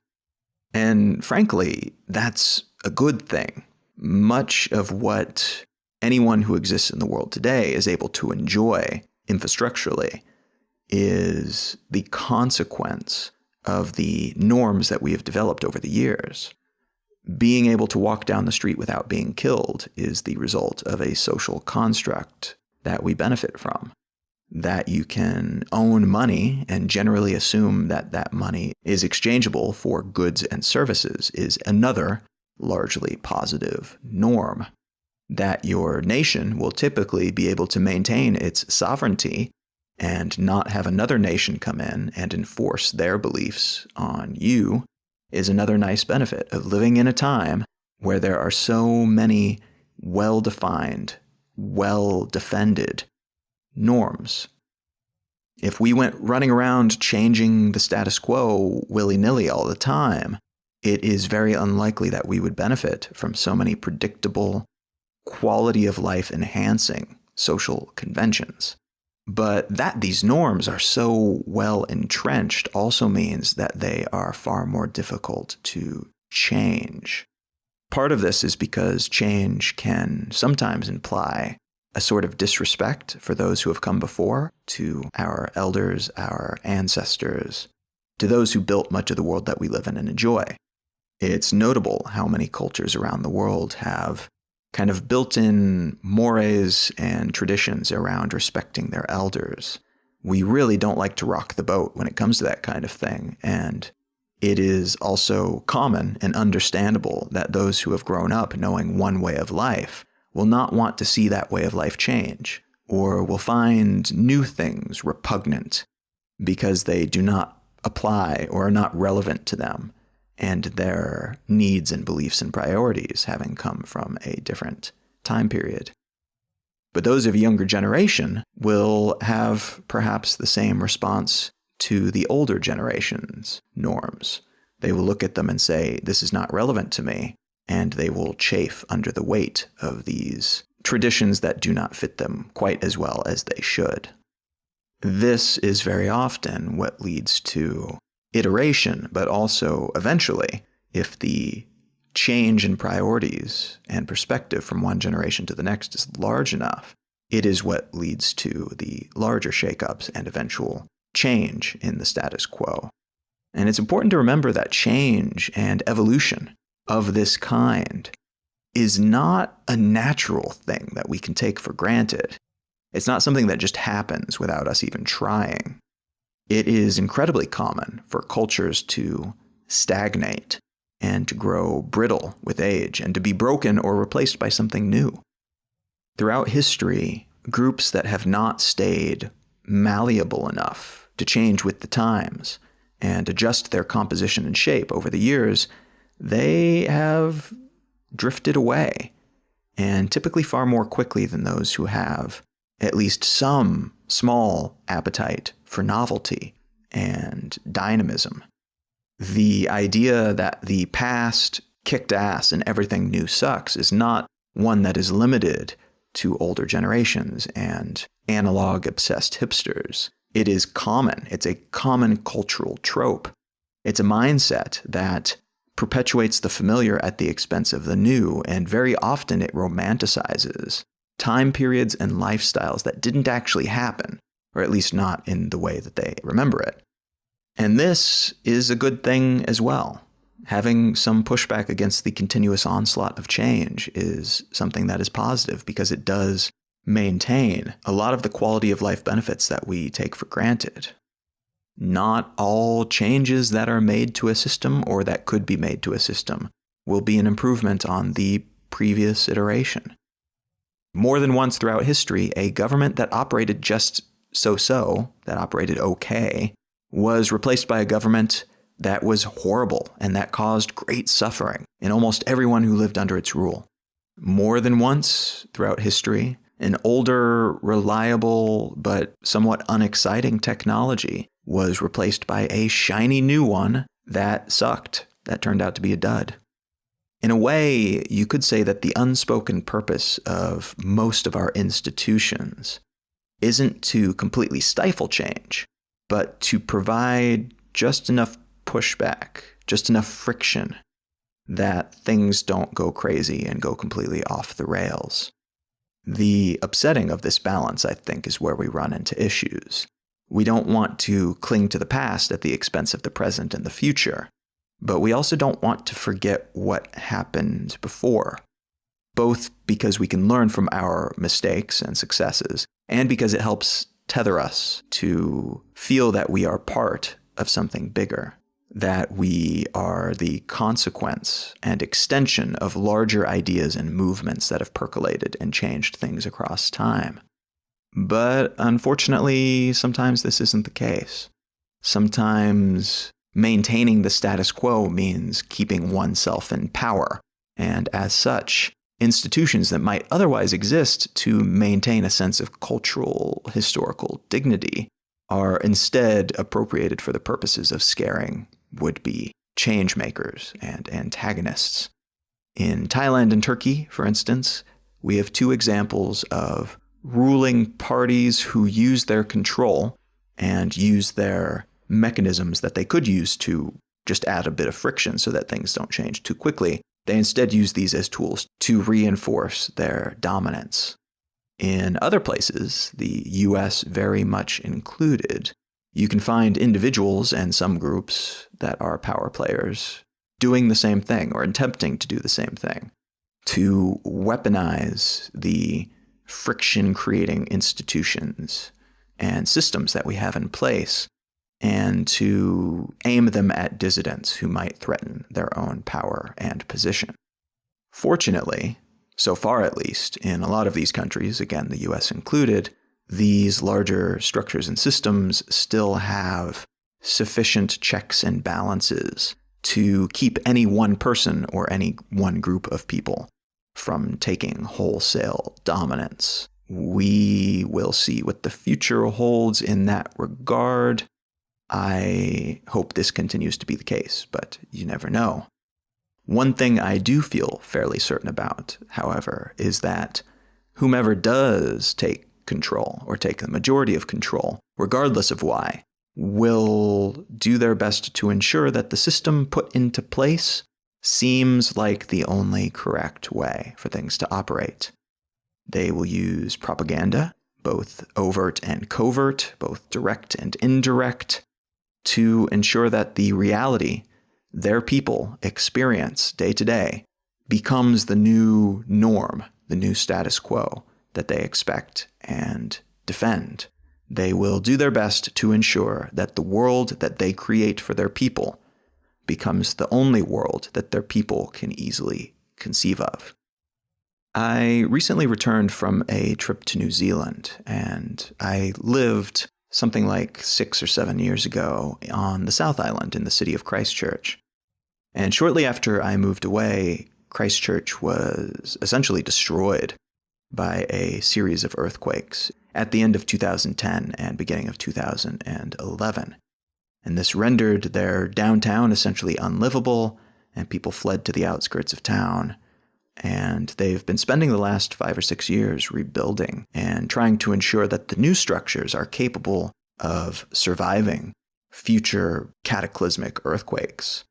And frankly, that's a good thing. Much of what anyone who exists in the world today is able to enjoy infrastructurally is the consequence of the norms that we have developed over the years. Being able to walk down the street without being killed is the result of a social construct that we benefit from. That you can own money and generally assume that that money is exchangeable for goods and services is another largely positive norm. That your nation will typically be able to maintain its sovereignty and not have another nation come in and enforce their beliefs on you is another nice benefit of living in a time where there are so many well-defined, well-defended norms. If we went running around changing the status quo willy-nilly all the time, it is very unlikely that we would benefit from so many predictable, quality of life enhancing social conventions. But that these norms are so well entrenched also means that they are far more difficult to change. Part of this is because change can sometimes imply a sort of disrespect for those who have come before, to our elders, our ancestors, to those who built much of the world that we live in and enjoy. It's notable how many cultures around the world have kind of built-in mores and traditions around respecting their elders. We really don't like to rock the boat when it comes to that kind of thing, and it is also common and understandable that those who have grown up knowing one way of life will not want to see that way of life change, or will find new things repugnant because they do not apply or are not relevant to them, and their needs and beliefs and priorities having come from a different time period. But those of a younger generation will have perhaps the same response to the older generation's norms. They will look at them and say, this is not relevant to me, and they will chafe under the weight of these traditions that do not fit them quite as well as they should. This is very often what leads to iteration, but also eventually, if the change in priorities and perspective from one generation to the next is large enough, it is what leads to the larger shakeups and eventual change in the status quo. And it's important to remember that change and evolution of this kind is not a natural thing that we can take for granted. It's not something that just happens without us even trying. It is incredibly common for cultures to stagnate and to grow brittle with age and to be broken or replaced by something new. Throughout history, groups that have not stayed malleable enough to change with the times and adjust their composition and shape over the years, they have drifted away, and typically far more quickly than those who have at least some small appetite for novelty and dynamism. The idea that the past kicked ass and everything new sucks is not one that is limited to older generations and analog-obsessed hipsters. It is common. It's a common cultural trope. It's a mindset that perpetuates the familiar at the expense of the new, and very often it romanticizes time periods and lifestyles that didn't actually happen, or at least not in the way that they remember it. And this is a good thing as well. Having some pushback against the continuous onslaught of change is something that is positive because it does maintain a lot of the quality of life benefits that we take for granted. Not all changes that are made to a system or that could be made to a system will be an improvement on the previous iteration. More than once throughout history, a government that operated just so-so, that operated okay, was replaced by a government that was horrible and that caused great suffering in almost everyone who lived under its rule. More than once throughout history, an older, reliable, but somewhat unexciting technology was replaced by a shiny new one that sucked, that turned out to be a dud. In a way, you could say that the unspoken purpose of most of our institutions isn't to completely stifle change, but to provide just enough pushback, just enough friction that things don't go crazy and go completely off the rails. The upsetting of this balance, I think, is where we run into issues. We don't want to cling to the past at the expense of the present and the future, but we also don't want to forget what happened before, both because we can learn from our mistakes and successes, and because it helps tether us to feel that we are part of something bigger, that we are the consequence and extension of larger ideas and movements that have percolated and changed things across time. But unfortunately, sometimes this isn't the case. Sometimes maintaining the status quo means keeping oneself in power, and as such, institutions that might otherwise exist to maintain a sense of cultural, historical dignity are instead appropriated for the purposes of scaring would-be change makers and antagonists. In Thailand and Turkey, for instance, we have two examples of ruling parties who use their control and use their mechanisms that they could use to just add a bit of friction so that things don't change too quickly. They instead use these as tools to reinforce their dominance. In other places, the US very much included, you can find individuals and some groups that are power players doing the same thing or attempting to do the same thing, to weaponize the friction-creating institutions and systems that we have in place, and to aim them at dissidents who might threaten their own power and position. Fortunately, so far at least, in a lot of these countries, again, the US included, these larger structures and systems still have sufficient checks and balances to keep any one person or any one group of people from taking wholesale dominance. We will see what the future holds in that regard. I hope this continues to be the case, but you never know. One thing I do feel fairly certain about, however, is that whomever does take control or take the majority of control, regardless of why, will do their best to ensure that the system put into place seems like the only correct way for things to operate. They will use propaganda, both overt and covert, both direct and indirect, to ensure that the reality their people experience day to day becomes the new norm, the new status quo that they expect and defend. They will do their best to ensure that the world that they create for their people becomes the only world that their people can easily conceive of. I recently returned from a trip to New Zealand, and I lived something like 6 or 7 years ago on the South Island in the city of Christchurch. And shortly after I moved away, Christchurch was essentially destroyed by a series of earthquakes at the end of 2010 and beginning of 2011. And this rendered their downtown essentially unlivable, and people fled to the outskirts of town. And they've been spending the last 5 or 6 years rebuilding and trying to ensure that the new structures are capable of surviving future cataclysmic earthquakes.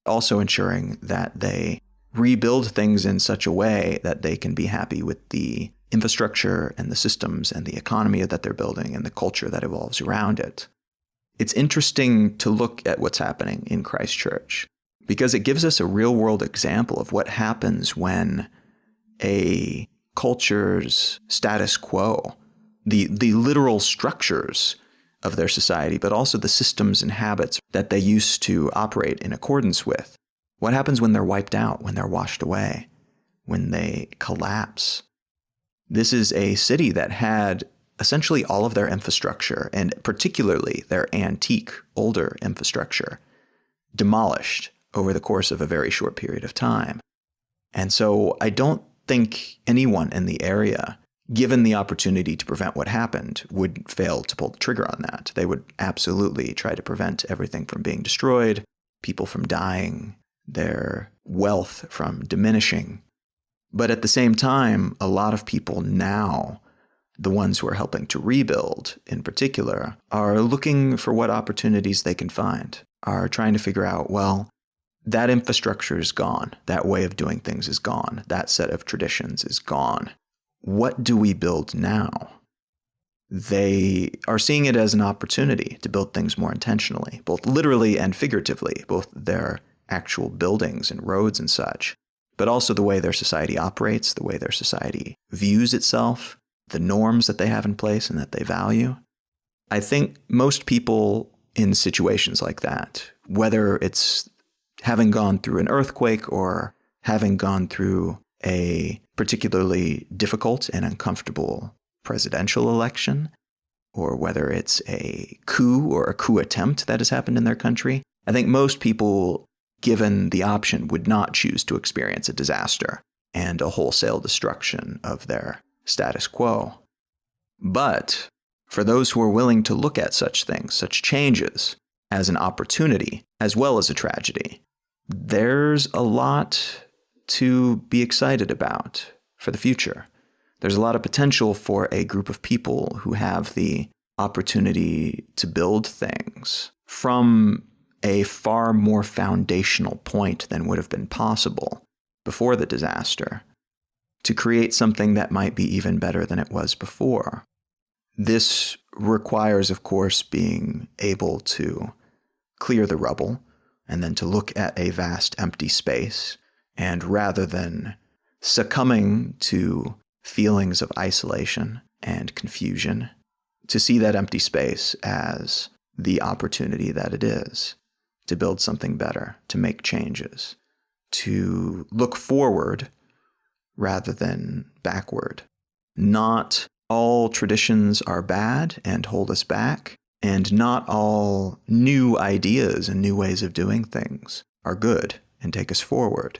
Also ensuring that they rebuild things in such a way that they can be happy with the infrastructure and the systems and the economy that they're building and the culture that evolves around it. It's interesting to look at what's happening in Christchurch because it gives us a real-world example of what happens when a culture's status quo, the literal structures of their society, but also the systems and habits that they used to operate in accordance with. What happens when they're wiped out, when they're washed away, when they collapse? This is a city that had essentially all of their infrastructure, and particularly their antique, older infrastructure, demolished over the course of a very short period of time. And so I don't think anyone in the area, given the opportunity to prevent what happened, would fail to pull the trigger on that. They would absolutely try to prevent everything from being destroyed, people from dying, their wealth from diminishing. But at the same time, a lot of people now, the ones who are helping to rebuild in particular, are looking for what opportunities they can find, are trying to figure out, well, that infrastructure is gone. That way of doing things is gone. That set of traditions is gone. What do we build now? They are seeing it as an opportunity to build things more intentionally, both literally and figuratively, both their actual buildings and roads and such, but also the way their society operates, the way their society views itself, the norms that they have in place and that they value. I think most people in situations like that, whether it's having gone through an earthquake or having gone through a particularly difficult and uncomfortable presidential election, or whether it's a coup or a coup attempt that has happened in their country, I think most people, given the option, would not choose to experience a disaster and a wholesale destruction of their status quo. But for those who are willing to look at such things, such changes, as an opportunity as well as a tragedy, there's a lot to be excited about for the future. There's a lot of potential for a group of people who have the opportunity to build things from a far more foundational point than would have been possible before the disaster, to create something that might be even better than it was before. This requires, of course, being able to clear the rubble and then to look at a vast empty space, and rather than succumbing to feelings of isolation and confusion, to see that empty space as the opportunity that it is to build something better, to make changes, to look forward rather than backward. Not all traditions are bad and hold us back, and not all new ideas and new ways of doing things are good and take us forward.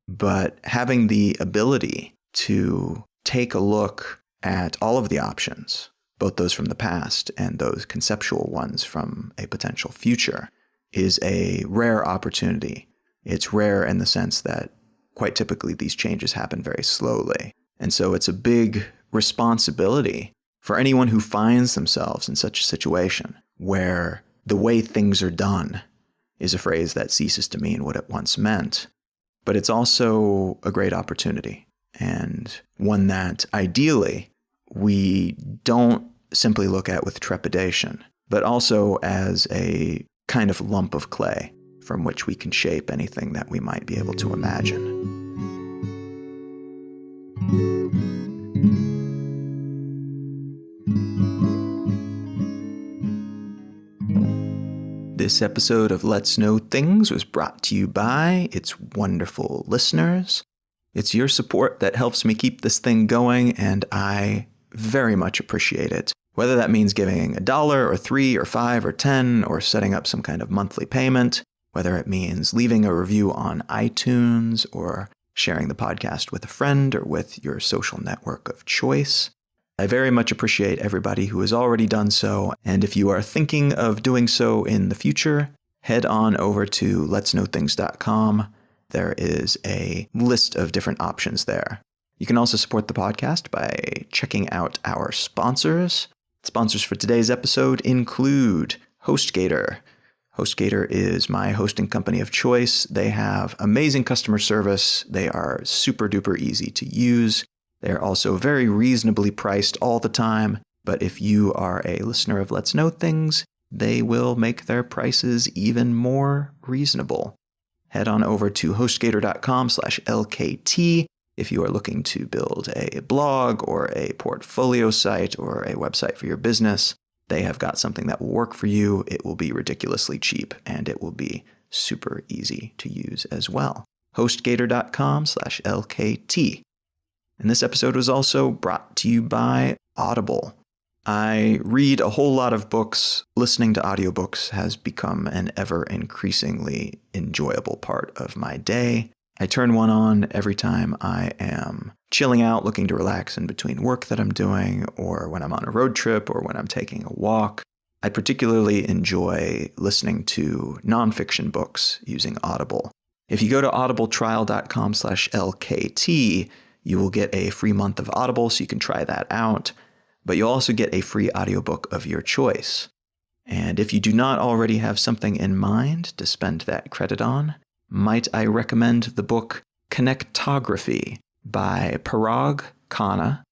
But having the ability to take a look at all of the options, both those from the past and those conceptual ones from a potential future, is a rare opportunity. It's rare in the sense that quite typically these changes happen very slowly. And so it's a big responsibility for anyone who finds themselves in such a situation where the way things are done is a phrase that ceases to mean what it once meant. But it's also a great opportunity, and one that ideally we don't simply look at with trepidation, but also as a kind of lump of clay from which we can shape anything that we might be able to imagine. This episode of Let's Know Things was brought to you by its wonderful listeners. It's your support that helps me keep this thing going, and I very much appreciate it. Whether that means giving $1 or $3 or $5 or $10 or setting up some kind of monthly payment, whether it means leaving a review on iTunes or sharing the podcast with a friend or with your social network of choice. I very much appreciate everybody who has already done so, and if you are thinking of doing so in the future, head on over to letsknowthings.com. There is a list of different options there. You can also support the podcast by checking out our sponsors. Sponsors for today's episode include HostGator. HostGator is my hosting company of choice. They have amazing customer service. They are super duper easy to use. They're also very reasonably priced all the time, but if you are a listener of Let's Know Things, they will make their prices even more reasonable. Head on over to hostgator.com/LKT if you are looking to build a blog or a portfolio site or a website for your business. They have got something that will work for you. It will be ridiculously cheap, and it will be super easy to use as well. hostgator.com/LKT. And this episode was also brought to you by Audible. I read a whole lot of books. Listening to audiobooks has become an ever increasingly enjoyable part of my day. I turn one on every time I am chilling out, looking to relax in between work that I'm doing, or when I'm on a road trip, or when I'm taking a walk. I particularly enjoy listening to nonfiction books using Audible. If you go to audibletrial.com/LKT, you will get a free month of Audible, so you can try that out. But you'll also get a free audiobook of your choice. And if you do not already have something in mind to spend that credit on, might I recommend the book Connectography by Parag Khanna.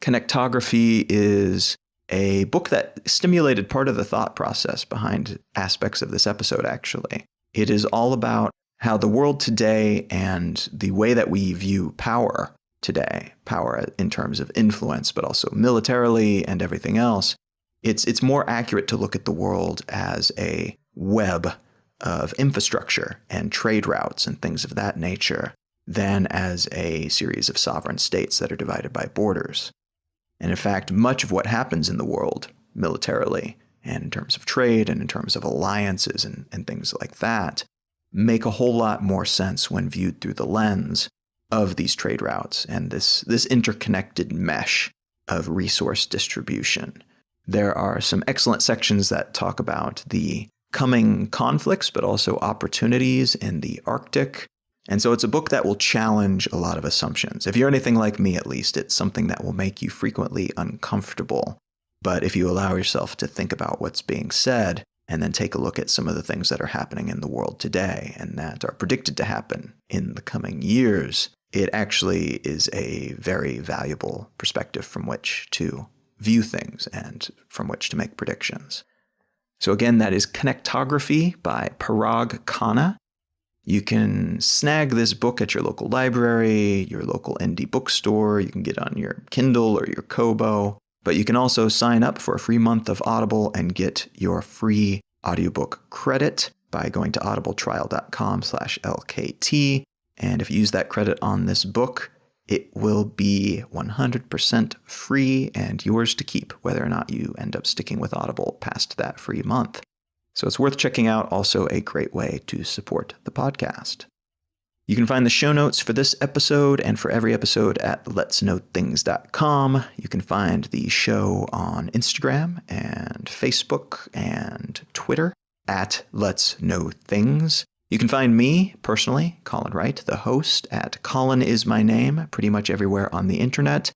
Connectography is a book that stimulated part of the thought process behind aspects of this episode, actually. It is all about how the world today and the way that we view power today, power in terms of influence, but also militarily and everything else, it's more accurate to look at the world as a web of infrastructure and trade routes and things of that nature than as a series of sovereign states that are divided by borders. And in fact, much of what happens in the world militarily and in terms of trade and in terms of alliances and things like that make a whole lot more sense when viewed through the lens of these trade routes and this interconnected mesh of resource distribution. There are some excellent sections that talk about the coming conflicts, but also opportunities in the Arctic. And so it's a book that will challenge a lot of assumptions. If you're anything like me, at least, it's something that will make you frequently uncomfortable. But if you allow yourself to think about what's being said, and then take a look at some of the things that are happening in the world today and that are predicted to happen in the coming years, it actually is a very valuable perspective from which to view things and from which to make predictions. So again, that is Connectography by Parag Khanna. You can snag this book at your local library, your local indie bookstore. You can get it on your Kindle or your Kobo. But you can also sign up for a free month of Audible and get your free audiobook credit by going to audibletrial.com/LKT. And if you use that credit on this book, it will be 100% free and yours to keep, whether or not you end up sticking with Audible past that free month. So it's worth checking out, also a great way to support the podcast. You can find the show notes for this episode and for every episode at letsknowthings.com. You can find the show on Instagram and Facebook and Twitter at Let's Know Things. You can find me, personally, Colin Wright, the host, at Colin is my name, pretty much everywhere on the internet.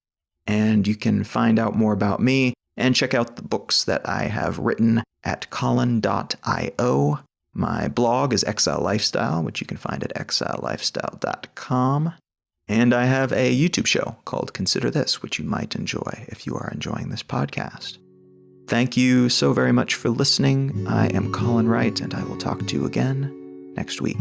And you can find out more about me and check out the books that I have written at colin.io. My blog is Exile Lifestyle, which you can find at exilelifestyle.com. And I have a YouTube show called Consider This, which you might enjoy if you are enjoying this podcast. Thank you so very much for listening. I am Colin Wright, and I will talk to you again next week.